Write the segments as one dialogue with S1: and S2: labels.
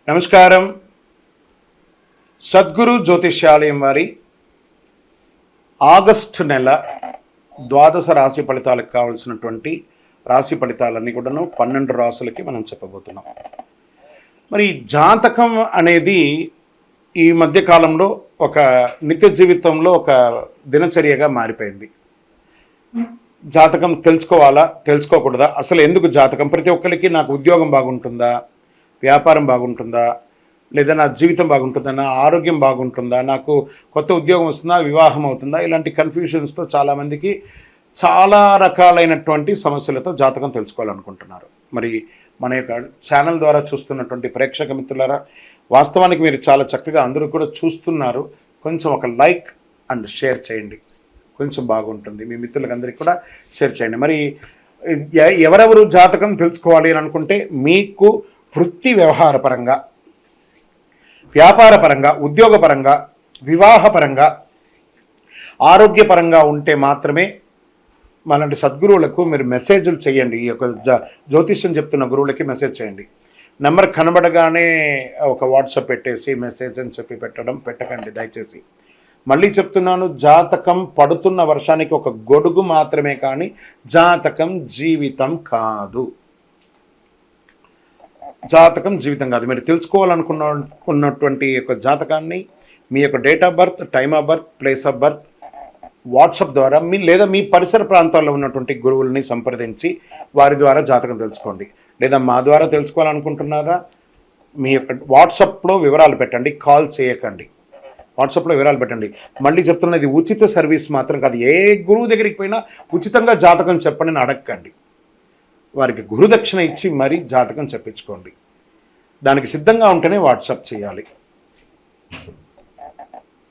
S1: నమస్కారం. సద్గురు జ్యోతిష్యాలయం వారి ఆగస్టు నెల ద్వాదశ రాశి ఫలితాలకు కావాల్సినటువంటి రాశి ఫలితాలన్నీ కూడాను 12 రాశులకి మనం చెప్పబోతున్నాం. మరి జాతకం అనేది ఈ మధ్య కాలంలో ఒక నిత్య జీవితంలో ఒక దినచర్యగా మారిపోయింది. జాతకం తెలుసుకోవాలా, తెలుసుకోకూడదా, అసలు ఎందుకు జాతకం? ప్రతి ఒక్కరికి నాకు ఉద్యోగం బాగుంటుందా, వ్యాపారం బాగుంటుందా, లేదా నా జీవితం బాగుంటుందా, నా ఆరోగ్యం బాగుంటుందా, నాకు కొత్త ఉద్యోగం వస్తుందా, వివాహం అవుతుందా, ఇలాంటి కన్ఫ్యూషన్స్తో చాలామందికి చాలా రకాలైనటువంటి సమస్యలతో జాతకం తెలుసుకోవాలనుకుంటున్నారు. మరి మన యొక్క ఛానల్ ద్వారా చూస్తున్నటువంటి ప్రేక్షక మిత్రులారా, వాస్తవానికి మీరు చాలా చక్కగా అందరూ కూడా చూస్తున్నారు. కొంచెం ఒక లైక్ అండ్ షేర్ చేయండి, కొంచెం బాగుంటుంది. మీ మిత్రులందరికీ కూడా షేర్ చేయండి. మరి ఎవరెవరు జాతకం తెలుసుకోవాలి అని అనుకుంటే, మీకు వృత్తి వ్యవహారపరంగా, వ్యాపారపరంగా, ఉద్యోగపరంగా, వివాహపరంగా, ఆరోగ్యపరంగా ఉంటే మాత్రమే మనలాంటి సద్గురువులకు మీరు మెసేజ్లు చేయండి. ఈ యొక్క జ్యోతిష్యం చెప్తున్న గురువులకి మెసేజ్ చేయండి. నెంబర్ కనబడగానే ఒక వాట్సాప్ పెట్టేసి మెసేజ్ అని చెప్పి పెట్టకండి దయచేసి. మళ్ళీ చెప్తున్నాను, జాతకం పడుతున్న వర్షానికి ఒక గొడుగు మాత్రమే, కానీ జాతకం జీవితం కాదు. జాతకం జీవితం కాదు. మీరు తెలుసుకోవాలనుకున్నటువంటి యొక్క జాతకాన్ని మీ యొక్క date of birth, time of birth, place of birth WhatsApp ద్వారా లేదా మీ పరిసర ప్రాంతాల్లో ఉన్నటువంటి గురువుల్ని సంప్రదించి వారి ద్వారా జాతకం తెలుసుకోండి. లేదా మా ద్వారా తెలుసుకోవాలనుకుంటున్నారా, మీ యొక్క వాట్సాప్లో వివరాలు పెట్టండి, కాల్ చేయకండి. వాట్సాప్లో వివరాలు పెట్టండి. మళ్ళీ చెప్తున్నది ఉచిత సర్వీస్ మాత్రం కాదు. ఏ గురువు దగ్గరికి పోయినా ఉచితంగా జాతకం చెప్పండి అని అడగండి. వారికి గురుదక్షిణ ఇచ్చి మరీ జాతకం చెప్పించుకోండి. దానికి సిద్ధంగా ఉంటేనే వాట్సాప్ చేయాలి.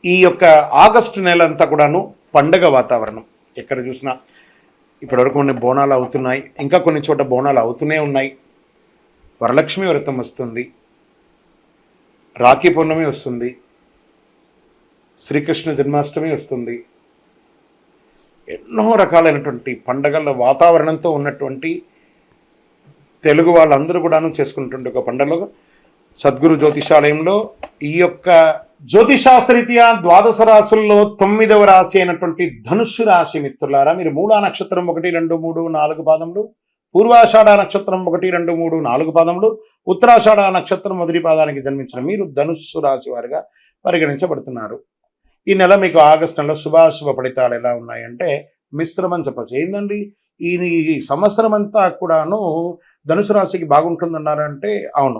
S1: ఈ యొక్క ఆగస్టు నెల అంతా కూడాను పండగ వాతావరణం. ఎక్కడ చూసినా ఇప్పటివరకు కొన్ని బోనాలు అవుతున్నాయి, ఇంకా కొన్ని చోట బోనాలు అవుతూనే ఉన్నాయి. వరలక్ష్మి వ్రతం వస్తుంది, రాఖీ పౌర్ణమి వస్తుంది, శ్రీకృష్ణ జన్మాష్టమి వస్తుంది. ఎన్నో రకాలైనటువంటి పండగల వాతావరణంతో ఉన్నటువంటి తెలుగు వాళ్ళందరూ కూడాను చేసుకున్నటువంటి ఒక పండుగ సద్గురు జ్యోతిషాలయంలో ఈ యొక్క జ్యోతిషాస్త్రరీత్యా ద్వాదశ రాశుల్లో 9వ రాశి అయినటువంటి ధనుస్సు రాశి మిత్రులారా, మీరు మూలా నక్షత్రం 1, 2, 3, 4 పాదములు, పూర్వాషాఢ నక్షత్రం 1, 2, 3, 4 పాదములు, ఉత్తరాషాఢ నక్షత్రం మొదటి పాదానికి జన్మించిన మీరు ధనుస్సు రాశి వారిగా పరిగణించబడుతున్నారు. ఈ నెల మీకు ఆగస్టు నెలలో శుభాశుభ ఫలితాలు ఎలా ఉన్నాయంటే మిశ్రమం చెప్పచ్చు. ఏంటండి, ఈ సంవత్సరం అంతా కూడాను ధనుసు రాశికి బాగుంటుందన్నారంటే అవును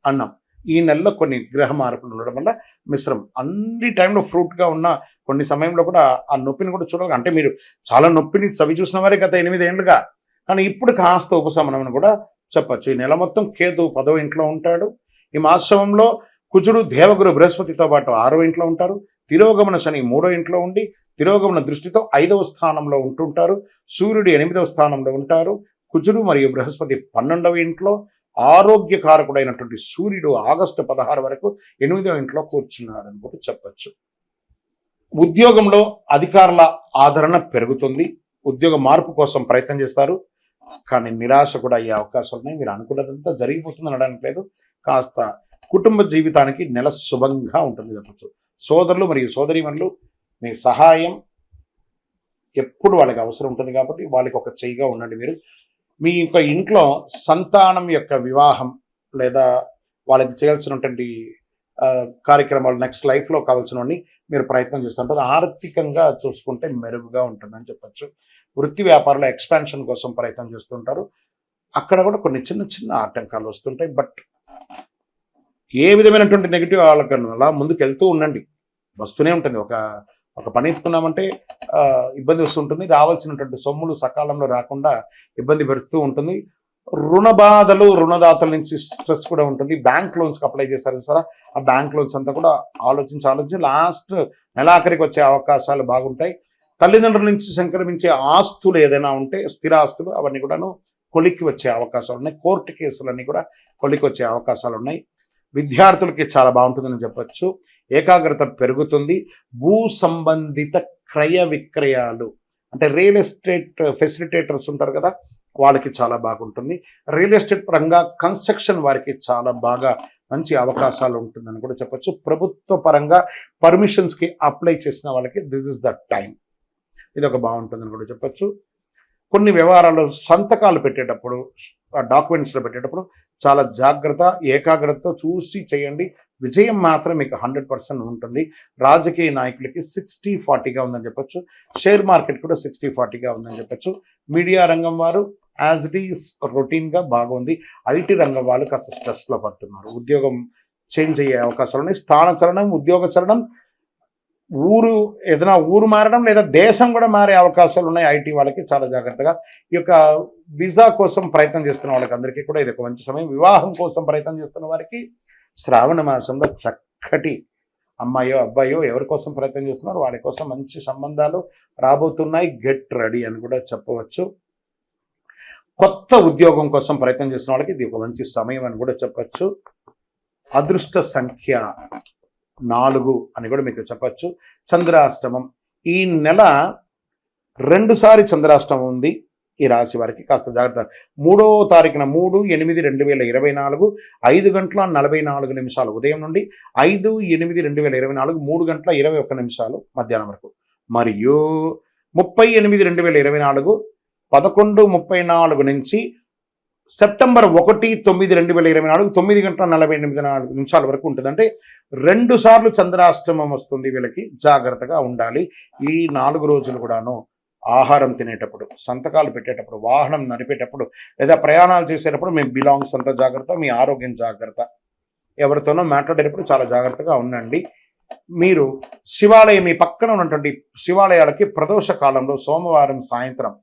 S1: అన్నాం. ఈ నెలలో కొన్ని గ్రహ మార్పులు ఉండడం వల్ల మిశ్రమం. అన్ని టైంలో ఫ్రూట్గా ఉన్న కొన్ని సమయంలో కూడా ఆ నొప్పిని కూడా చూడాలి. అంటే మీరు చాలా నొప్పిని చవి చూసిన వారే గత 8 ఏళ్ళుగా, కానీ ఇప్పుడు కాస్త ఉపశమనం అని కూడా చెప్పచ్చు. ఈ నెల మొత్తం కేతు 10వ ఇంట్లో ఉంటాడు. ఈ మాసంలో కుజుడు దేవగురు బృహస్పతితో పాటు 6వ ఇంట్లో ఉంటారు. తిరోగమన శని 3వ ఇంట్లో ఉండి తిరోగమన దృష్టితో 5వ స్థానంలో ఉంటుంటారు. సూర్యుడు 8వ స్థానంలో ఉంటారు. కుజుడు మరియు బృహస్పతి 12వ ఇంట్లో. ఆరోగ్యకారకుడైనటువంటి సూర్యుడు ఆగస్టు 16 వరకు 8వ ఇంట్లో కూర్చున్నాడని కూడా చెప్పచ్చు. ఉద్యోగంలో అధికారుల ఆదరణ పెరుగుతుంది. ఉద్యోగ మార్పు కోసం ప్రయత్నం చేస్తారు, కానీ నిరాశ కూడా అయ్యే అవకాశాలు ఉన్నాయి. మీరు అనుకున్నదంతా జరిగిపోతుంది అనడానికి లేదు. కాస్త కుటుంబ జీవితానికి నెల శుభంగా ఉంటుంది చెప్పచ్చు. సోదరులు మరియు సోదరీమణులు మీ సహాయం ఎప్పుడు వాళ్ళకి అవసరం ఉంటుంది కాబట్టి వాళ్ళకి ఒక చెయ్యిగా ఉండండి. మీరు మీ యొక్క ఇంట్లో సంతానం యొక్క వివాహం లేదా వాళ్ళకి చేయాల్సినటువంటి కార్యక్రమాలు నెక్స్ట్ లైఫ్లో కావాల్సినవన్నీ మీరు ప్రయత్నం చేస్తుంటారు. ఆర్థికంగా చూసుకుంటే మెరుగుగా ఉంటుందని చెప్పచ్చు. వృత్తి వ్యాపారంలో ఎక్స్పాన్షన్ కోసం ప్రయత్నం చేస్తుంటారు. అక్కడ కూడా కొన్ని చిన్న చిన్న ఆటంకాలు వస్తుంటాయి. బట్ ఏ విధమైనటువంటి నెగిటివ్ ఆలోచన అలా ముందుకు వెళ్తూ ఉండండి. వస్తూనే ఉంటుంది. ఒక పని ఎత్తుకున్నామంటే ఇబ్బంది వస్తుంటుంది. రావాల్సినటువంటి సొమ్ములు సకాలంలో రాకుండా ఇబ్బంది పెడుతూ ఉంటుంది. రుణ బాధలు, రుణదాతల నుంచి స్ట్రెస్ కూడా ఉంటుంది. బ్యాంక్ లోన్స్కి అప్లై చేశారు సార్, ఆ బ్యాంక్ లోన్స్ అంతా కూడా ఆలోచించి లాస్ట్ నెలాఖరికి వచ్చే అవకాశాలు బాగుంటాయి. తల్లిదండ్రుల నుంచి సంక్రమించే ఆస్తులు ఏదైనా ఉంటే స్థిరాస్తులు అవన్నీ కూడాను కొలిక్కి వచ్చే అవకాశాలు ఉన్నాయి. కోర్టు కేసులన్నీ కూడా కొలిక్కి వచ్చే అవకాశాలు ఉన్నాయి. విద్యార్థులకి చాలా బాగుంటుందని చెప్పచ్చు. ఏకాగ్రత పెరుగుతుంది. భూ సంబంధిత క్రయ విక్రయాలు అంటే రియల్ ఎస్టేట్ ఫెసిలిటేటర్స్ ఉంటారు కదా, వాళ్ళకి చాలా బాగుంటుంది. రియల్ ఎస్టేట్ పరంగా కన్స్ట్రక్షన్ వారికి చాలా బాగా మంచి అవకాశాలు ఉంటుందని కూడా చెప్పొచ్చు. ప్రభుత్వ పరంగా పర్మిషన్స్కి అప్లై చేసిన వాళ్ళకి దిస్ ఇస్ ద టైం, ఇది ఒక బాగుంటుందని కూడా చెప్పొచ్చు. కొన్ని వ్యవహారాల్లో సంతకాలు పెట్టేటప్పుడు, డాక్యుమెంట్స్లో పెట్టేటప్పుడు చాలా జాగ్రత్త, ఏకాగ్రతతో చూసి చేయండి. విజయం మాత్రం మీకు 100% ఉంటుంది. రాజకీయ నాయకులకి 60-40గా ఉందని చెప్పొచ్చు. షేర్ మార్కెట్ కూడా 60-40గా ఉందని చెప్పొచ్చు. మీడియా రంగం వారు యాజ్ ఇట్ ఈస్ రొటీన్గా బాగుంది. ఐటీ రంగం వాళ్ళు కాస్త స్ట్రెస్లో పడుతున్నారు. ఉద్యోగం చేంజ్ అయ్యే అవకాశాలు ఉన్నాయి. స్థాన చలనం, ఉద్యోగ చలనం, ఏదైనా ఊరు మారడం లేదా దేశం కూడా మారే అవకాశాలు ఉన్నాయి. ఐటీ వాళ్ళకి చాలా జాగ్రత్తగా. ఈ యొక్క వీసా కోసం ప్రయత్నం చేస్తున్న వాళ్ళకి అందరికీ కూడా ఇది ఒక మంచి సమయం. వివాహం కోసం ప్రయత్నం చేస్తున్న వారికి శ్రావణ మాసంలో చక్కటి అమ్మాయో అబ్బాయో ఎవరి కోసం ప్రయత్నం చేస్తున్నారు వాడి కోసం మంచి సంబంధాలు రాబోతున్నాయి. గెట్ రెడీ అని కూడా చెప్పవచ్చు. కొత్త ఉద్యోగం కోసం ప్రయత్నం చేసిన వాళ్ళకి ఇది ఒక మంచి సమయం అని కూడా చెప్పచ్చు. అదృష్ట సంఖ్య 4 అని కూడా మీకు చెప్పచ్చు. చంద్రాష్టమం ఈ నెల 2 సారి చంద్రాష్టమం ఉంది. ఈ రాశి వారికి కాస్త జాగ్రత్త. 3వ తారీఖున 3/8/2024 5:44 ఉదయం నుండి 5/8/2024 3:21 మధ్యాహ్నం వరకు, మరియు 30/8/2024 11:34 నుంచి సెప్టెంబర్ 1/9/2024 9:48 వరకు ఉంటుంది. అంటే 2 సార్లు చంద్రాష్టమం వస్తుంది. వీళ్ళకి జాగ్రత్తగా ఉండాలి. ఈ 4 రోజులు కూడాను ఆహారం తినేటప్పుడు, సంతకాలు పెట్టేటప్పుడు, వాహనం నడిపేటప్పుడు లేదా ప్రయాణాలు చేసేటప్పుడు మీ బిలాంగ్స్ అంతా జాగ్రత్త, మీ ఆరోగ్యం జాగ్రత్త. ఎవరితోనో మాట్లాడేటప్పుడు చాలా జాగ్రత్తగా ఉండండి. మీరు శివాలయం, మీ పక్కన ఉన్నటువంటి శివాలయాలకి ప్రదోష కాలంలో సోమవారం సాయంత్రం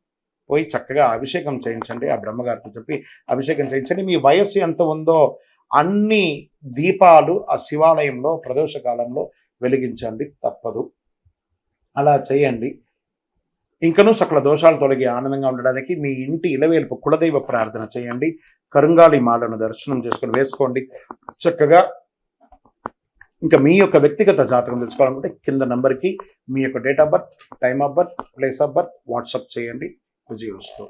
S1: పోయి చక్కగా అభిషేకం చేయించండి. ఆ బ్రహ్మగారితో చెప్పి అభిషేకం చేయించండి. మీ వయస్సు ఎంత ఉందో అన్ని దీపాలు ఆ శివాలయంలో ప్రదోష కాలంలో వెలిగించండి, తప్పదు. అలా చేయండి. ఇంకనూ సకల దోషాలు తొలగి ఆనందంగా ఉండడానికి మీ ఇంటి ఇలవేల్పు కులదైవ ప్రార్థన చేయండి. కరుంగాలి మాలను దర్శనం చేసుకొని వేసుకోండి చక్కగా. ఇంకా మీ యొక్క వ్యక్తిగత జాతకం తెలుసుకోవాలనుకుంటే కింద నంబర్కి మీ యొక్క date of birth, time of birth, place of birth WhatsApp చేయండి. విజయోస్తు.